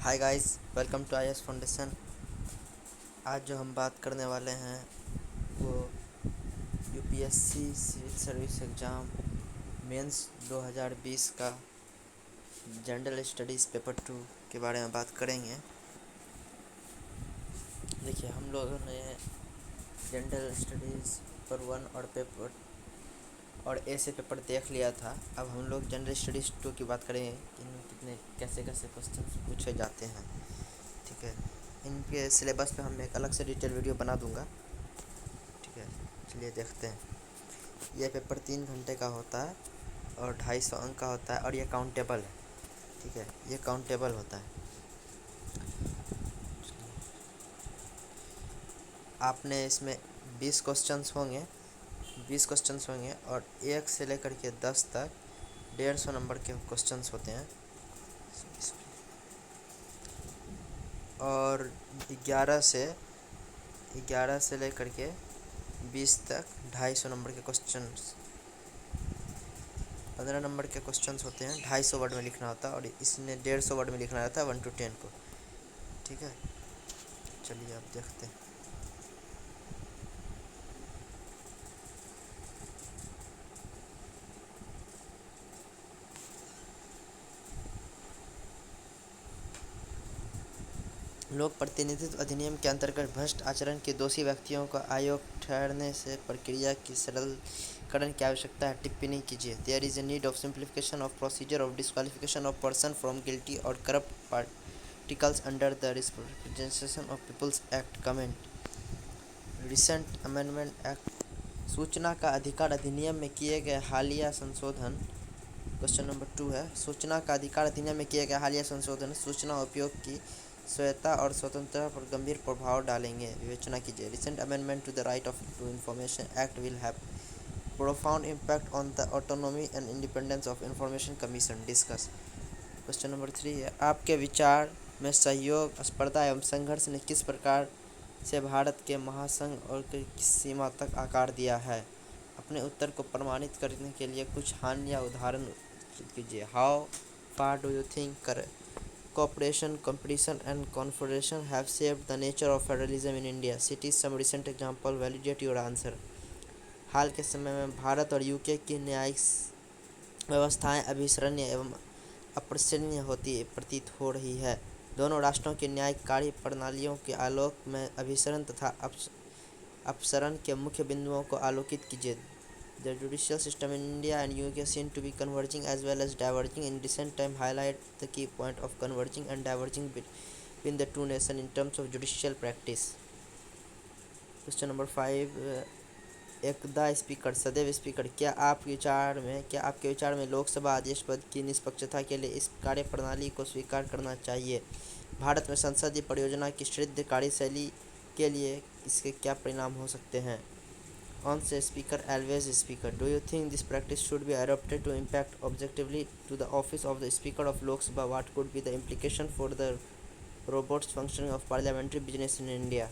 Hi guys, welcome to IAS foundation. आज जो हम बात करने वाले हैं वो UPSC civil service exam mains 2020 का जनरल स्टडीज़ पेपर 2 के बारे में बात करेंगे। देखिए, हम लोगों ने जनरल स्टडीज़ पेपर 1 और पेपर और ए से पेपर देख लिया था। अब हम लोग जनरल स्टडीज़ 2 की बात करेंगे कि इनमें कितने कैसे कैसे क्वेश्चन पूछे जाते हैं। ठीक है, इनके सिलेबस पे हम एक अलग से डिटेल वीडियो बना दूंगा। ठीक है, चलिए देखते हैं। ये पेपर 3 घंटे का होता है और 250 अंक का होता है और ये काउंटेबल है। ठीक है, ये काउंटेबल होता है। आपने इसमें 20 क्वेश्चंस होंगे और 1 से लेकर के 10 तक 150 नंबर के क्वेश्चंस होते हैं। और 11 से लेकर के 20 तक 250 नंबर के क्वेश्चंस। 15 नंबर के क्वेश्चंस होते हैं, 250 वर्ड में लिखना होता है और इसमें 150 वर्ड में लिखना रहता है 1 to 10 को। ठीक है, चलिए अब देखते हैं। लोक प्रतिनिधित्व अधिनियम के अंतर्गत भ्रष्ट आचरण के दोषी व्यक्तियों को आयोग ठहरने से प्रक्रिया की सरलीकरण की आवश्यकता है। टिप्पणी कीजिए। There is a need of simplification of procedure of disqualification of person from guilty और corrupt particles under the representation of people's act. Comment. Recent amendment act सूचना का अधिकार अधिनियम में किए गए हालिया संशोधन। क्वेश्चन नंबर 2 है, सूचना का अधिकार अधिनियम में किए गए हालिया संशोधन सूचना उपयोग की स्वायत्तता और स्वतंत्रता पर गंभीर प्रभाव डालेंगे। विवेचना कीजिए। Recent amendment to the right of to information act will have profound impact on the autonomy and independence of information commission. Discuss. Question number 3 है, आपके विचार में सहयोग, स्पर्धा एवं संघर्ष ने किस प्रकार से भारत के महासंघ और किस सीमा तक आकार दिया है? अपने उत्तर को प्रमाणित करने के लिए कुछ हानि या उदाहरण कीजिए। How far do you think cooperation, competition and confederation have shaped the nature of federalism in India? Cite some recent example, validate your answer. हाल के समय में भारत और यूके की न्यायिक व्यवस्थाएं अभिसरणीय एवं अप्रशंसनीय होती प्रतीत हो रही है। दोनों राष्ट्रों की न्यायिक कार्य प्रणालियों के आलोक में अभिसरण तथा अपसरण के मुख्य बिंदुओं को आलोकित कीजिए। The judicial system in India and UK seem to be converging as well as diverging in recent time. Highlight the key point of converging and diverging between the two nations in terms of judicial practice. Question number 5. एकदा speaker सदैव speaker. क्या आपके विचार में लोकसभा अध्यक्ष पद की निष्पक्षता के लिए इस कार्य प्रणाली को स्वीकार करना चाहिए? भारत में संसदीय परियोजना की शुद्ध कार्यशैली के लिए इसके क्या परिणाम हो सकते हैं? Once a speaker, always a speaker. Do you think this practice should be adopted to impact objectively to the office of the Speaker of Lok Sabha? What could be the implication for the robust functioning of parliamentary business in India?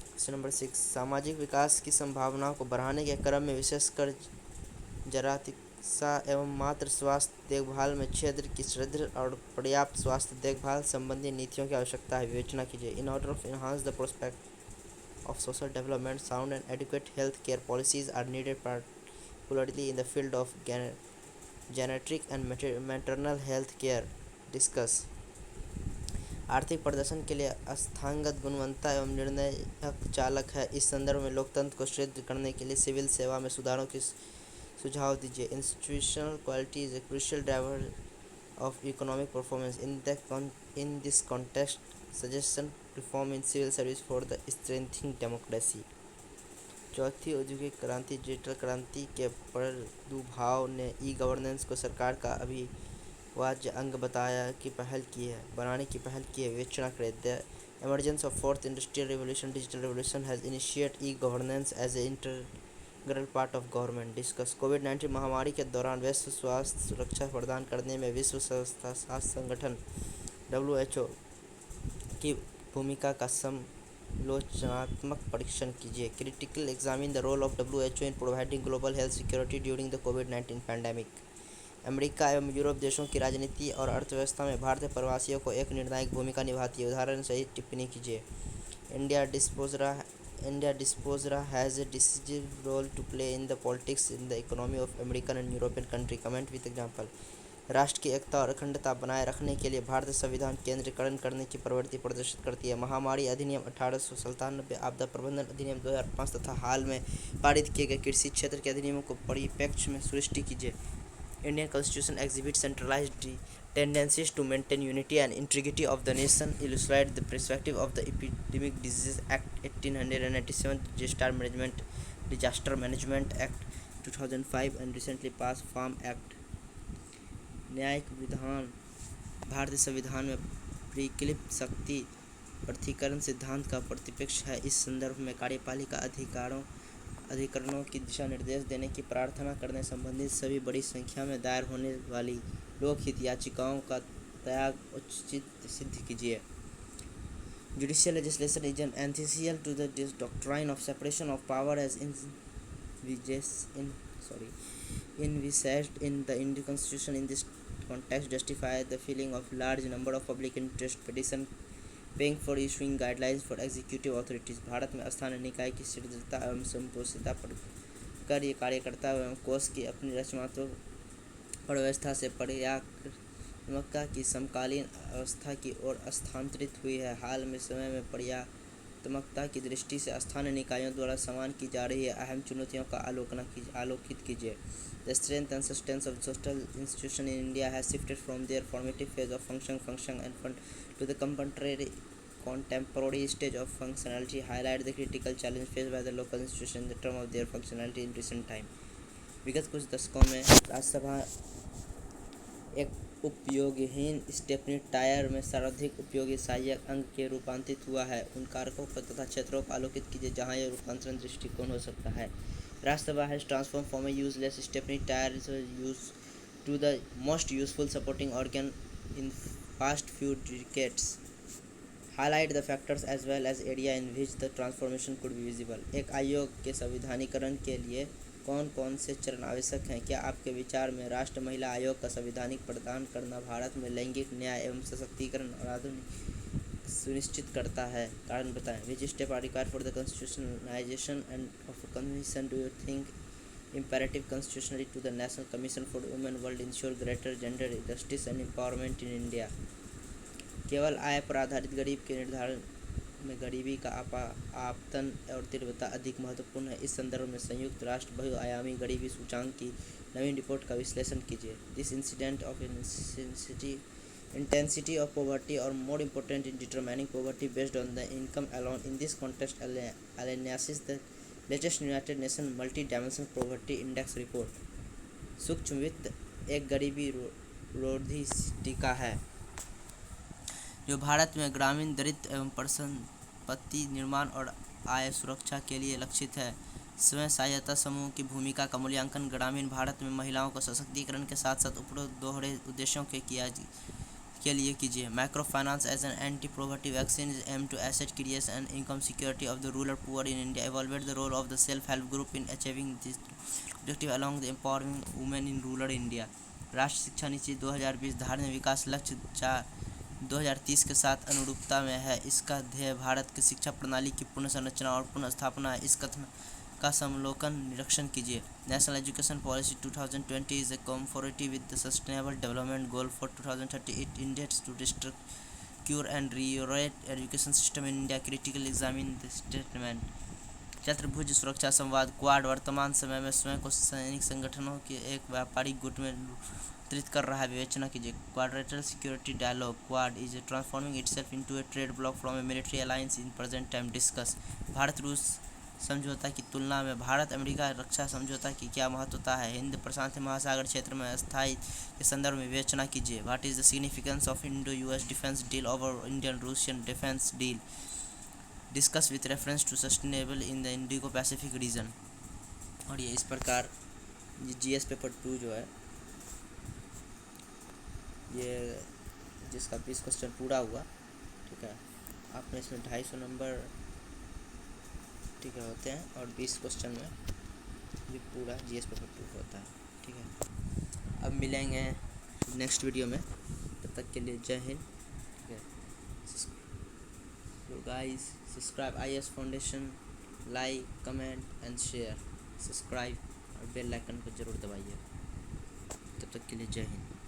Question number 6. सामाजिक विकास की संभावनाओं को बढ़ाने के क्रम में विशेषकर जरातिकसा एवं मातृ स्वास्थ्य देखभाल में क्षेत्र की सुदृढ़ और पर्याप्त स्वास्थ्य देखभाल संबंधी नीतियों की आवश्यकता है। विवेचना कीजिए। In order to enhance the prospect of social development, sound and adequate health care policies are needed, particularly in the field of geriatric and maternal health care. Discuss. आर्थिक प्रदर्शन के लिए अस्थांगत गुणवत्ता एवं निर्णायक चालक है। इस संदर्भ में लोकतंत्र को सुदृढ़ करने के लिए सिविल सेवा में सुधारों के सुझाव दीजिए। Institutional quality is a crucial driver of economic performance. In this context, suggestion reform in civil service for the strengthening democracy. चौथी औद्योगिक क्रांति डिजिटल क्रांति के प्रादुर्भाव ने ई गवर्नेंस को सरकार का अभिवाज्य अंग बनाने की पहल की है। विवेचना करें। The emergence of fourth industrial revolution, digital revolution has initiated e-governance as an integral part of government. Discuss. कोविड-19 महामारी के दौरान वैश्विक स्वास्थ्य सुरक्षा प्रदान करने में विश्व स्वास्थ्य संगठन WHO की भूमिका का समालोचनात्मक परीक्षण कीजिए। Critical examine the role of WHO in providing global health security during the कोविड-19 पैंडेमिक। अमेरिका एवं यूरोप देशों की राजनीति और अर्थव्यवस्था में भारतीय प्रवासियों को एक निर्णायक भूमिका निभाती है। उदाहरण सहित टिप्पणी कीजिए। India diaspora India diaspora has a decisive role to play in the politics in the economy of American and European country. Comment with example. राष्ट्र की एकता और अखंडता बनाए रखने के लिए भारतीय संविधान केंद्रीकरण करने की प्रवृत्ति प्रदर्शित करती है। महामारी अधिनियम 1897, आपदा प्रबंधन अधिनियम 2005 तथा हाल में पारित किए गए कृषि क्षेत्र के अधिनियमों को परिप्रेक्ष्य में सुनिश्चित कीजिए। Indian constitution exhibit centralised tendencies to maintain unity and integrity of the nation, illustrate the perspective of the Epidemic Diseases Act 1897, Disaster Management Act 2005 and recently passed Farm Act। न्यायिक विधान। भारतीय संविधान में परिकल्पित शक्ति प्राधिकरण सिद्धांत का प्रतिपक्ष है। इस संदर्भ में कार्यपालिका अधिकरणों की दिशा निर्देश देने की प्रार्थना करने संबंधित सभी बड़ी संख्या में दायर होने वाली लोकहित याचिकाओं का त्याग उचित सिद्ध कीजिए। Judicial legislation is an essential to the doctrine of separation of power as envisaged in the Indian Constitution. In this context, justify the filing of large number of public interest petition paying for issuing guidelines for executive authorities। Bharat में स्थानीय निकाय की सदस्यता एवं संपोषिता कर ये कार्यकर्ता एवं कोष की अपनी रचनात्मक व्यवस्था से पर्यात्मकता की समकालीन अवस्था की ओर स्थानांतरित हुई है। हाल में समय में पर्यात्मकता की दृष्टि से स्थानीय निकायों द्वारा सामना की जा रही अहम चुनौतियों का आलोकित कीजिए। The strength and substance of social institutions in India has shifted from their formative phase of function and fund to the contemporary stage of functionality, highlight the critical challenge faced by the local institutions in the term of their functionality in recent time। विगत कुछ दशकों में राज्यसभा एक उपयोगहीन stepney tyre में सर्वाधिक उपयोगी सहायक अंग के रूपांतरित हुआ है। उन कारकों को तथा क्षेत्रों को आलोकित कीजिए जहां यह रूपांतरण दृष्टिकोण हो सकता है। Rajya Sabha has transformed from a useless stepney tire to the most useful supporting organ in past few decades। Highlight the factors as well as area in which the transformation could be visible। एक आयोग के संविधानीकरण के लिए कौन कौन से चरण आवश्यक हैं? क्या आपके विचार में राष्ट्रीय महिला आयोग का संविधानिक प्रदान करना भारत में लैंगिक न्याय एवं सशक्तिकरण और आधुनिक सुनिश्चित करता है? कारण बताएं। Which steps are required for the constitutionalization and of a commission do you think imperative constitutionally to the National Commission for Women will ensure greater gender justice and empowerment in India। केवल आय पर आधारित गरीब के निर्धारण में गरीबी का आपतन और तीव्रता अधिक महत्वपूर्ण है। इस संदर्भ में संयुक्त राष्ट्र बहुआयामी गरीबी सूचांक की नवीन रिपोर्ट का विश्लेषण कीजिए। This incident of intensity of poverty or more important in determining poverty based on the income alone। In this context analysis the latest United Nations multi-dimensional poverty index report। सूक्ष्म वित्त एक गरीबी रोधी टीका है जो भारत में ग्रामीण दरिद्र एवं परिसंपत्ति निर्माण और आय सुरक्षा के लिए लक्षित है। स्वयं सहायता समूह की भूमिका का मूल्यांकन ग्रामीण भारत में महिलाओं को सशक्तिकरण के साथ साथ उपरोक्त दोहरे उद्देश्यों के लिए कीजिए। Micro finance as an anti poverty vaccine is aim to asset creation and income security of the rural poor in India. Evaluate the role of the self help group in achieving this objective along the empowering women in rural India. राष्ट्रीय शिक्षा नीति 2020 धारणीय विकास लक्ष्य 2030 के साथ अनुरूपता में है। इसका ध्येय भारत की शिक्षा प्रणाली की पुनर्संरचना और पुनर्स्थापना है। इस कथन का समलोकन निरीक्षण कीजिए। National education policy 2020 is a conformity with the sustainable development goal for 2030। It intends to restructure and reorient education system in India. Critical examine the statement. चतुर्भुज सुरक्षा संवाद क्वाड वर्तमान समय में स्वयं को सैनिक संगठनों के एक व्यापारिक गुट में रूपांतरित कर रहा है। विवेचना कीजिए। Quadrilateral security dialogue quad is transforming itself into a trade bloc from a military alliance in present time. Discuss. Bharat रूस समझौता की तुलना में भारत अमेरिका रक्षा समझौता की क्या महत्वता है? हिंद प्रशांत महासागर क्षेत्र में स्थायी के संदर्भ में विवेचना कीजिए। What is the significance of Indo US defence deal over Indian Russian defence deal. Discuss with reference to sustainable in the Indo Pacific region. और ये इस प्रकार जीएस पेपर 2 जो है ये जिसका 20 क्वेश्चन पूरा हुआ, ठीक है। आपने इसमें 250 नंबर ठीक है होते हैं और 20 क्वेश्चन में ये पूरा जीएस पेपर 2 होता है, ठीक है। अब मिलेंगे नेक्स्ट वीडियो में, तब तक के लिए जय हिंद। ठीक है, so guys, subscribe IS Foundation, like comment and share, subscribe और बेल आइकन को ज़रूर दबाइए। तब तक के लिए जय हिंद।